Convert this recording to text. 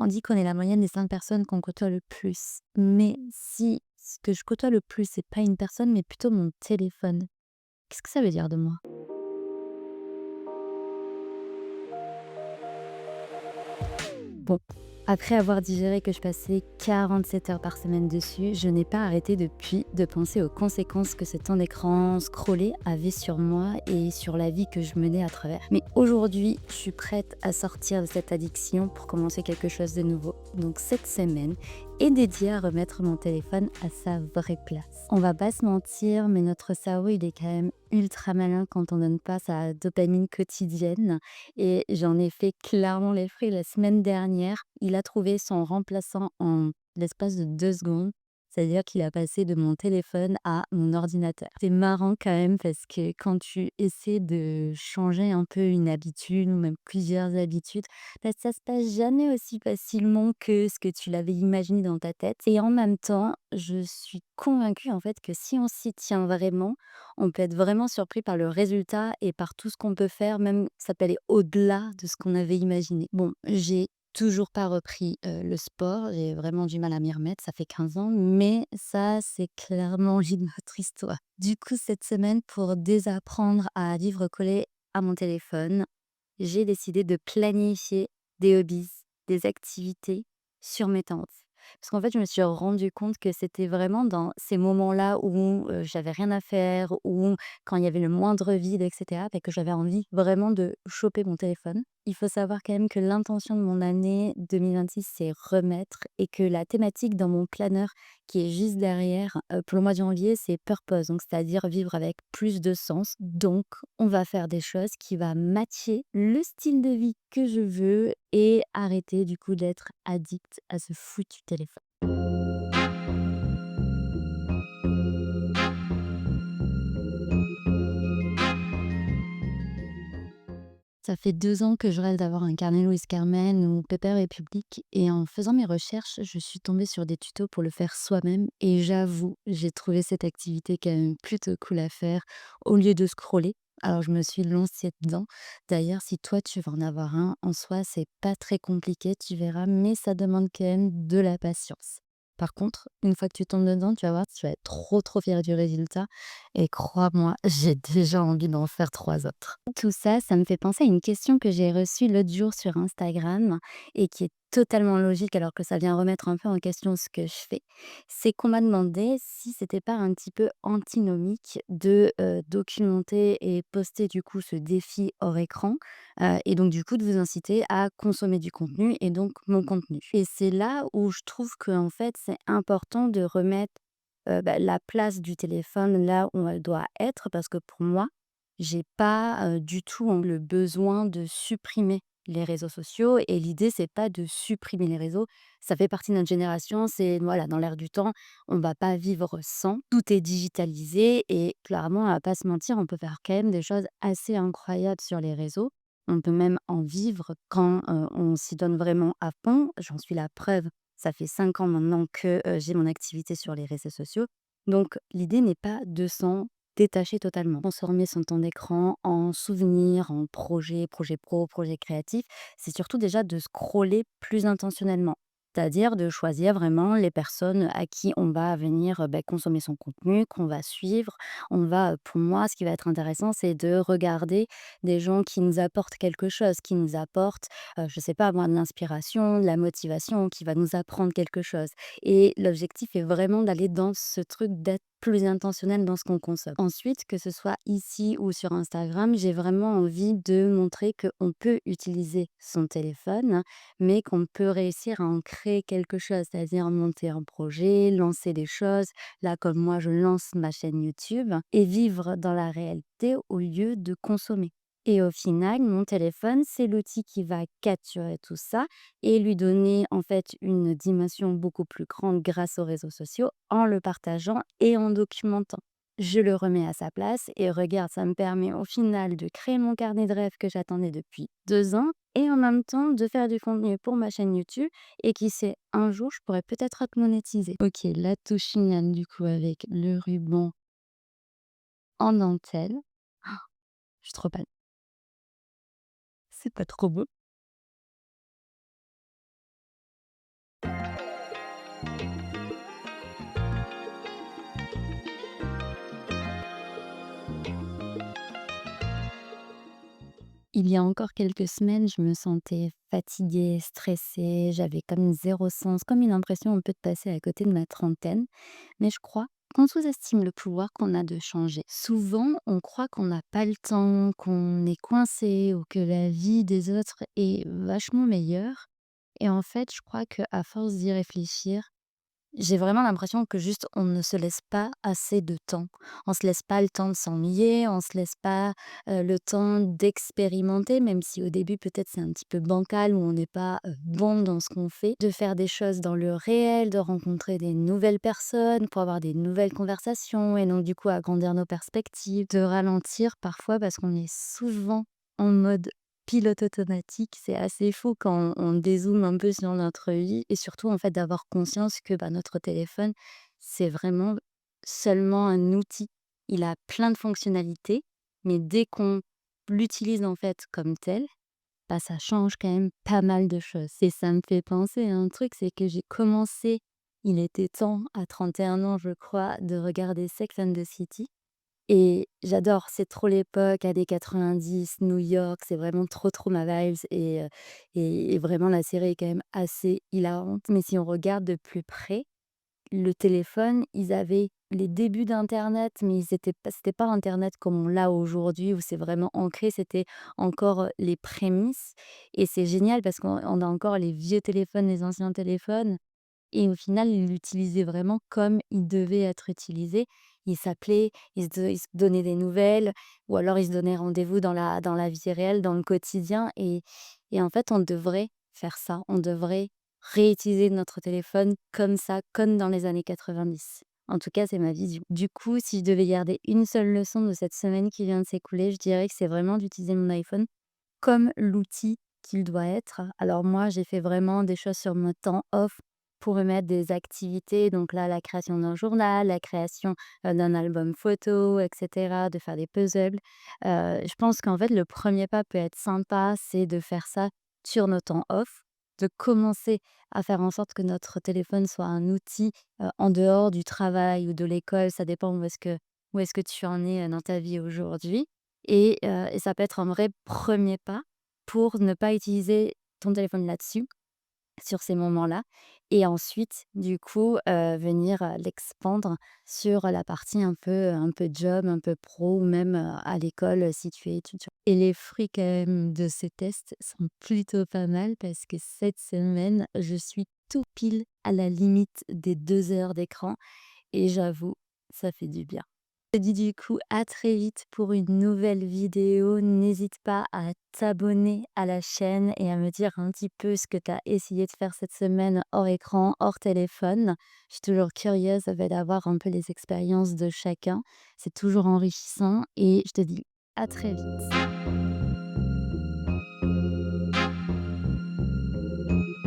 On dit qu'on est la moyenne des 5 personnes qu'on côtoie le plus. Mais si ce que je côtoie le plus, c'est pas une personne, mais plutôt mon téléphone, qu'est-ce que ça veut dire de moi? Bon, après avoir digéré que je passais 47 heures par semaine dessus, je n'ai pas arrêté depuis de penser aux conséquences que ce temps d'écran scrollé avait sur moi et sur la vie que je menais à travers. Mais aujourd'hui, je suis prête à sortir de cette addiction pour commencer quelque chose de nouveau. Donc cette semaine est dédiée à remettre mon téléphone à sa vraie place. On va pas se mentir, mais notre cerveau, il est quand même ultra malin quand on donne pas sa dopamine quotidienne. Et j'en ai fait clairement les frais la semaine dernière. Il a trouvé son remplaçant en l'espace de 2 secondes. C'est-à-dire qu'il a passé de mon téléphone à mon ordinateur. C'est marrant quand même parce que quand tu essaies de changer un peu une habitude ou même plusieurs habitudes, bah, ça se passe jamais aussi facilement que ce que tu l'avais imaginé dans ta tête. Et en même temps, je suis convaincue en fait que si on s'y tient vraiment, on peut être vraiment surpris par le résultat et par tout ce qu'on peut faire, même ça peut aller au-delà de ce qu'on avait imaginé. Bon, j'ai toujours pas repris, le sport, j'ai vraiment du mal à m'y remettre, ça fait 15 ans, mais ça, c'est clairement une autre histoire. Du coup, cette semaine, pour désapprendre à vivre collé à mon téléphone, j'ai décidé de planifier des hobbies, des activités sur mes temps off. Parce qu'en fait, je me suis rendu compte que c'était vraiment dans ces moments-là où j'avais rien à faire, ou quand il y avait le moindre vide, etc., que j'avais envie vraiment de choper mon téléphone. Il faut savoir quand même que l'intention de mon année 2026, c'est remettre et que la thématique dans mon planeur qui est juste derrière, pour le mois de janvier, c'est purpose, donc c'est-à-dire vivre avec plus de sens. Donc, on va faire des choses qui va matcher le style de vie que je veux et arrêter du coup d'être addict à ce foutu téléphone. Ça fait 2 ans que je rêve d'avoir un carnet Louise Carmen ou Pépère République et en faisant mes recherches, je suis tombée sur des tutos pour le faire soi-même et j'avoue, j'ai trouvé cette activité quand même plutôt cool à faire au lieu de scroller. Alors je me suis lancée dedans. D'ailleurs, si toi tu veux en avoir un, en soi, c'est pas très compliqué, tu verras, mais ça demande quand même de la patience. Par contre, une fois que tu tombes dedans, tu vas voir, tu vas être trop trop fière du résultat et crois-moi, j'ai déjà envie d'en faire 3 autres. Tout ça, ça me fait penser à une question que j'ai reçue l'autre jour sur Instagram et qui est totalement logique alors que ça vient remettre un peu en question ce que je fais. C'est qu'on m'a demandé si c'était pas un petit peu antinomique de documenter et poster du coup ce défi hors écran et donc du coup de vous inciter à consommer du contenu et donc mon contenu. Et c'est là où je trouve que en fait c'est important de remettre la place du téléphone là où elle doit être parce que pour moi, j'ai pas, du tout, le besoin de supprimer les réseaux sociaux et l'idée, c'est pas de supprimer les réseaux. Ça fait partie de notre génération, c'est voilà, dans l'air du temps, on va pas vivre sans. Tout est digitalisé et clairement, on va pas se mentir, on peut faire quand même des choses assez incroyables sur les réseaux. On peut même en vivre quand, on s'y donne vraiment à fond. J'en suis la preuve, ça fait 5 ans maintenant que, j'ai mon activité sur les réseaux sociaux. Donc l'idée n'est pas de s'en détacher totalement. Transformer son temps d'écran en souvenir, en projet, projet pro, projet créatif, c'est surtout déjà de scroller plus intentionnellement. C'est-à-dire de choisir vraiment les personnes à qui on va venir consommer son contenu, qu'on va suivre. On va, pour moi, ce qui va être intéressant, c'est de regarder des gens qui nous apportent quelque chose, qui nous apportent, je sais pas moi, de l'inspiration, de la motivation, qui va nous apprendre quelque chose. Et l'objectif est vraiment d'aller dans ce truc d'être plus intentionnel dans ce qu'on consomme. Ensuite, que ce soit ici ou sur Instagram, j'ai vraiment envie de montrer qu'on peut utiliser son téléphone, mais qu'on peut réussir à en créer quelque chose, c'est-à-dire monter un projet, lancer des choses, là comme moi je lance ma chaîne YouTube, et vivre dans la réalité au lieu de consommer. Et au final, mon téléphone, c'est l'outil qui va capturer tout ça et lui donner en fait une dimension beaucoup plus grande grâce aux réseaux sociaux en le partageant et en documentant. Je le remets à sa place et regarde, ça me permet au final de créer mon carnet de rêves que j'attendais depuis 2 ans et en même temps de faire du contenu pour ma chaîne YouTube et qui sait, un jour, je pourrais peut-être être monétisée. Ok, la touche finale du coup avec le ruban en dentelle. Je suis trop fan. C'est pas trop beau. Il y a encore quelques semaines, je me sentais fatiguée, stressée, j'avais comme zéro sens, comme une impression un peu de passer à côté de ma trentaine. Mais je crois qu'on sous-estime le pouvoir qu'on a de changer. Souvent, on croit qu'on n'a pas le temps, qu'on est coincé ou que la vie des autres est vachement meilleure. Et en fait, je crois qu'à force d'y réfléchir, j'ai vraiment l'impression que juste on ne se laisse pas assez de temps. On se laisse pas le temps de s'ennuyer, on se laisse pas, le temps d'expérimenter, même si au début peut-être c'est un petit peu bancal ou on n'est pas, bon dans ce qu'on fait. De faire des choses dans le réel, de rencontrer des nouvelles personnes pour avoir des nouvelles conversations et donc du coup agrandir nos perspectives. De ralentir parfois parce qu'on est souvent en mode pilote automatique, c'est assez fou quand on dézoome un peu sur notre vie et surtout, en fait, d'avoir conscience que, bah, notre téléphone, c'est vraiment seulement un outil. Il a plein de fonctionnalités, mais dès qu'on l'utilise, en fait, comme tel, bah, ça change quand même pas mal de choses et ça me fait penser à un truc, c'est que j'ai commencé, il était temps, à 31 ans, je crois, de regarder Sex and the City et j'adore, c'est trop l'époque, années 90, New York, c'est vraiment trop, trop ma vibes et vraiment la série est quand même assez hilarante. Mais si on regarde de plus près, le téléphone, ils avaient les débuts d'internet, mais ils étaient pas c'était pas internet comme on l'a aujourd'hui où c'est vraiment ancré, c'était encore, les prémices et c'est génial parce qu'on a encore les vieux téléphones, les anciens téléphones et au final, il l'utilisait vraiment comme il devait être utilisé. Il s'appelait, il se donnait des nouvelles ou alors il se donnait rendez-vous dans la vie réelle, dans le quotidien et en fait, on devrait faire ça. On devrait réutiliser notre téléphone comme ça, comme dans les années 90. En tout cas, c'est ma vision. Du coup, si je devais garder une seule leçon de cette semaine qui vient de s'écouler, je dirais que c'est vraiment d'utiliser mon iPhone comme l'outil qu'il doit être. Alors moi, j'ai fait vraiment des choses sur mon temps off pour remettre des activités, donc là, la création d'un journal, la création, d'un album photo et cetera, de faire des puzzles. Je pense qu'en fait, le premier pas peut être sympa, c'est de faire ça sur nos temps off, de commencer à faire en sorte que notre téléphone soit un outil, en dehors du travail ou de l'école, ça dépend où est-ce que tu en es, dans ta vie aujourd'hui et ça peut être un vrai premier pas pour ne pas utiliser ton téléphone là-dessus, sur ces moments-là et ensuite du coup, venir, l'expandre sur la partie un peu job, un peu pro ou même, à l'école, si tu es étudiant et les fruits quand même de ces tests sont plutôt pas mal parce que cette semaine, je suis tout pile à la limite des 2 heures d'écran et j'avoue, ça fait du bien. Je te dis du coup à très vite pour une nouvelle vidéo. N'hésite pas à t'abonner à la chaîne et à me dire un petit peu ce que tu as essayé de faire cette semaine hors écran, hors téléphone. Je suis toujours curieuse d'avoir un peu les expériences de chacun. C'est toujours enrichissant et je te dis à très vite.